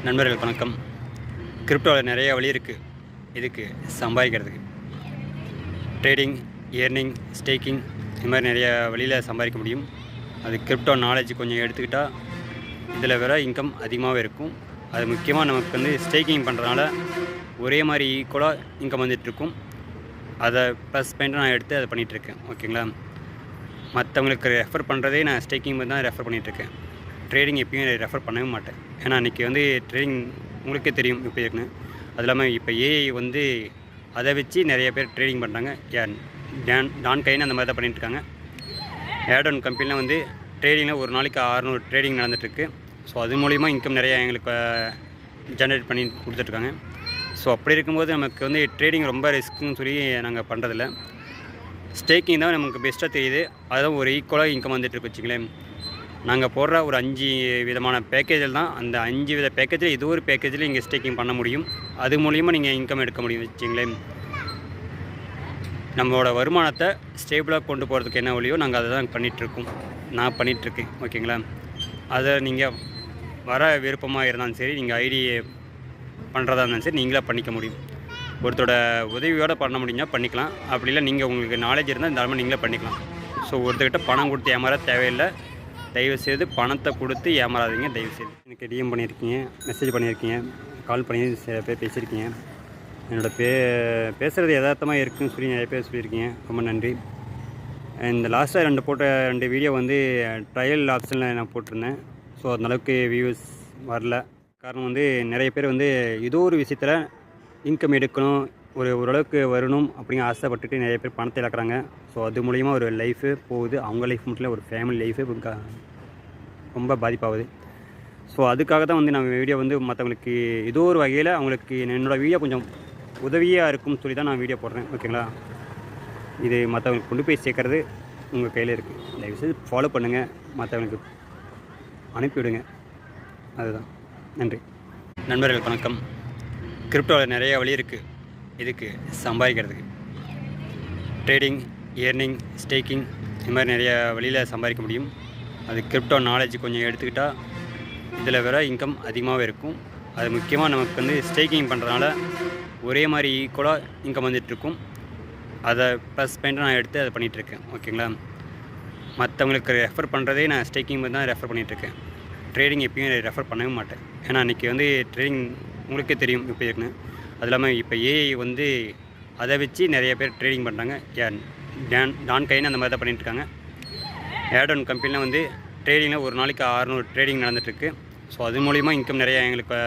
நண்பர்களுக்கு வணக்கம். கிரிப்டோவில் நிறைய வழி இருக்குது இதுக்கு சம்பாதிக்கிறதுக்கு. ட்ரேடிங், ஏர்னிங், ஸ்டேக்கிங் இது மாதிரி நிறைய வழியில் சம்பாதிக்க முடியும். அது கிரிப்டோ நாலேஜ் கொஞ்சம் எடுத்துக்கிட்டால் இதில் வேறு இன்கம் அதிகமாகவே இருக்கும். அது முக்கியமாக நமக்கு வந்து ஸ்டேக்கிங் பண்ணுறதுனால ஒரே மாதிரி ஈக்குவலாக இன்கம் வந்துட்டுருக்கும். அதை ப்ளஸ் பாயிண்ட் நான் எடுத்து அதை பண்ணிகிட்ருக்கேன். ஓகேங்களா? மற்றவங்களுக்கு ரெஃபர் பண்ணுறதே நான் ஸ்டேக்கிங் தான் ரெஃபர் பண்ணிகிட்ருக்கேன். ட்ரேடிங் எப்பயும் ரெஃபர் பண்ணவே மாட்டேன். ஏன்னா அன்றைக்கி வந்து ட்ரேடிங் உங்களுக்கே தெரியும் எப்படி இருக்குன்னு. அது இல்லாமல் இப்போ ஏஐ வந்து அதை வச்சு நிறைய பேர் ட்ரேடிங் பண்ணுறாங்க. டான் கைன்னு அந்த மாதிரி தான் பண்ணிகிட்ருக்காங்க. ஏர்டோன் கம்பெனியில் வந்து ட்ரேடிங்கில் ஒரு நாளைக்கு 600 ட்ரேடிங் நடந்துகிட்ருக்கு. ஸோ அது மூலிமா இன்கம் நிறையா எங்களுக்கு ஜென்ரேட் பண்ணி கொடுத்துட்ருக்காங்க. ஸோ அப்படி இருக்கும்போது நமக்கு வந்து ட்ரேடிங் ரொம்ப ரிஸ்க்குன்னு சொல்லி நாங்கள் பண்ணுறதில்ல. ஸ்டேக்கிங் தான் நமக்கு பெஸ்ட்டாக தெரியுது. அதுதான் ஒரு ஈக்குவலாக இன்கம் வந்துட்டுருக்கு வச்சுங்களேன். நாங்கள் போடுற ஒரு 5 விதமான பேக்கேஜில் தான் அந்த 5 வித பேக்கேஜில் இது ஒரு பேக்கேஜில் இங்கே ஸ்டேக்கிங் பண்ண முடியும். அது மூலிமா நீங்கள் இன்கம் எடுக்க முடியும் வச்சுங்களேன். நம்மளோட வருமானத்தை ஸ்டேபிளாக கொண்டு போகிறதுக்கு என்ன வழியோ நாங்கள் அதை தான் பண்ணிகிட்ருக்கோம். நான் பண்ணிகிட்ருக்கேன். ஓகேங்களா? அதை நீங்கள் வர விருப்பமாக இருந்தாலும் சரி, நீங்கள் ஐடி பண்ணுறதா இருந்தாலும் சரி, நீங்களாக பண்ணிக்க முடியும். ஒருத்தரோட உதவியோடு பண்ண முடிஞ்சால் பண்ணிக்கலாம். அப்படி இல்லை நீங்கள் உங்களுக்கு நாலேஜ் இருந்தால் இந்த மாதிரி நீங்களே பண்ணிக்கலாம். ஸோ ஒருத்தர்கிட்ட பணம் கொடுத்து ஏமாற தேவையில்லை. தயவுசெய்து பணத்தை கொடுத்து ஏமாறாதீங்க. தயவுசெய்து எனக்கு டிஎம் பண்ணியிருக்கீங்க, மெசேஜ் பண்ணியிருக்கீங்க, கால் பண்ணி சில பேர் பேசியிருக்கீங்க. என்னோடய பேசுகிறது யதார்த்தமாக இருக்குதுன்னு சொல்லி நிறைய பேர் சொல்லியிருக்கீங்க. ரொம்ப நன்றி. இந்த லாஸ்ட்டாக 2 வீடியோ வந்து ட்ரையல் ஆப்ஷனில் நான் போட்டிருந்தேன். ஸோ அந்தளவுக்கு வியூஸ் வரல. காரணம் வந்து நிறைய பேர் வந்து ஏதோ ஒரு விஷயத்தில் இன்கம் எடுக்கணும், ஓரளவுக்கு வரணும் அப்படிங்கிற ஆசைப்பட்டுட்டு நிறைய பேர் பணத்தை இழக்கிறாங்க. ஸோ அது மூலிமா ஒரு லைஃபு போகுது. அவங்க லைஃப் மட்டும் இல்லை, ஒரு ஃபேமிலி லைஃபு ரொம்ப பாதிப்பாகுது. ஸோ அதுக்காக தான் வந்து நான் வீடியோ வந்து மற்றவங்களுக்கு ஏதோ ஒரு வகையில் அவங்களுக்கு என்னோடய வீடியோ கொஞ்சம் உதவியாக இருக்கும்னு சொல்லி தான் நான் வீடியோ போடுறேன். ஓகேங்களா? இது மற்றவங்களுக்கு கொண்டு போய் சேர்க்குறது உங்கள் கையில் இருக்குது. தயவுசெய்து ஃபாலோ பண்ணுங்கள், மற்றவங்களுக்கு அனுப்பிவிடுங்க. அதுதான். நன்றி. நண்பர்களுக்கு வணக்கம். கிரிப்டோவில் நிறைய வழி இருக்குது இதுக்கு சம்பாதிக்கிறதுக்கு. ட்ரேடிங், ஏர்னிங், ஸ்டேக்கிங் இது மாதிரி நிறைய வழியில் சம்பாதிக்க முடியும். அது கிரிப்டோ நாலேஜ் கொஞ்சம் எடுத்துக்கிட்டால் இதில் வேறு இன்கம் அதிகமாகவே இருக்கும். அது முக்கியமாக நமக்கு வந்து ஸ்டேக்கிங் பண்ணுறதுனால ஒரே மாதிரி ஈக்குவலாக இன்கம் வந்துட்டுருக்கும். அதை ப்ளஸ் பாயிண்ட் நான் எடுத்து அதை பண்ணிகிட்ருக்கேன். ஓகேங்களா? மற்றவங்களுக்கு ரெஃபர் பண்ணுறதே நான் ஸ்டேக்கிங் தான் ரெஃபர் பண்ணிகிட்ருக்கேன். ட்ரேடிங் எப்பயும் ரெஃபர் பண்ணவே மாட்டேன். ஏன்னா அன்றைக்கி வந்து ட்ரேடிங் உங்களுக்கே தெரியும் எப்படி இருக்குன்னு. அது இல்லாமல் இப்போ ஏஐ வந்து அதை வச்சு நிறைய பேர் ட்ரேடிங் பண்ணுறாங்க. டான் கைன்னு அந்த மாதிரி தான் பண்ணிகிட்ருக்காங்க. ஏர்டோன் கம்பெனியில் வந்து ட்ரேடிங்கில் ஒரு நாளைக்கு 600 ட்ரேடிங் நடந்துகிட்ருக்கு. ஸோ அது மூலிமா இன்கம் நிறையா எங்களுக்கு